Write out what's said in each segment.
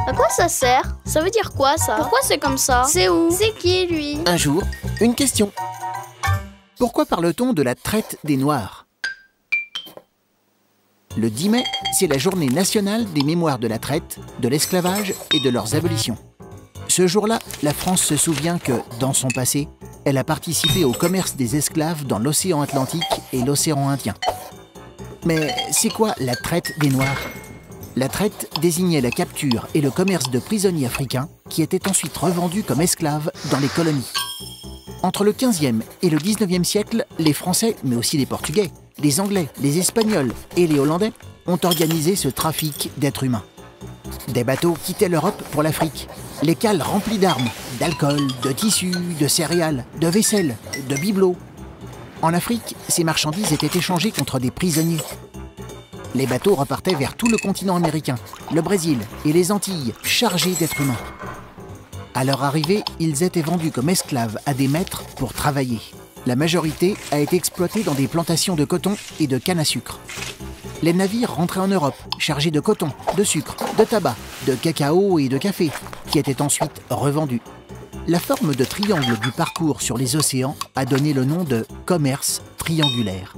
À quoi ça sert? Ça veut dire quoi ça? Pourquoi c'est comme ça? C'est où? C'est qui lui? Un jour, une question. Pourquoi parle-t-on de la traite des Noirs? Le 10 mai, c'est la journée nationale des mémoires de la traite, de l'esclavage et de leurs abolitions. Ce jour-là, la France se souvient que, dans son passé, elle a participé au commerce des esclaves dans l'océan Atlantique et l'océan Indien. Mais c'est quoi la traite des Noirs? La traite désignait la capture et le commerce de prisonniers africains qui étaient ensuite revendus comme esclaves dans les colonies. Entre le 15e et le 19e siècle, les Français, mais aussi les Portugais, les Anglais, les Espagnols et les Hollandais ont organisé ce trafic d'êtres humains. Des bateaux quittaient l'Europe pour l'Afrique, les cales remplies d'armes, d'alcool, de tissus, de céréales, de vaisselle, de bibelots. En Afrique, ces marchandises étaient échangées contre des prisonniers. Les bateaux repartaient vers tout le continent américain, le Brésil et les Antilles, chargés d'êtres humains. À leur arrivée, ils étaient vendus comme esclaves à des maîtres pour travailler. La majorité a été exploitée dans des plantations de coton et de canne à sucre. Les navires rentraient en Europe, chargés de coton, de sucre, de tabac, de cacao et de café, qui étaient ensuite revendus. La forme de triangle du parcours sur les océans a donné le nom de commerce triangulaire.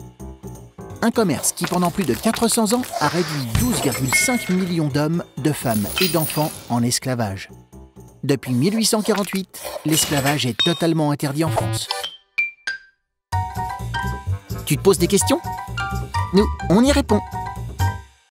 Un commerce qui, pendant plus de 400 ans, a réduit 12,5 millions d'hommes, de femmes et d'enfants en esclavage. Depuis 1848, l'esclavage est totalement interdit en France. Tu te poses des questions? Nous, on y répond.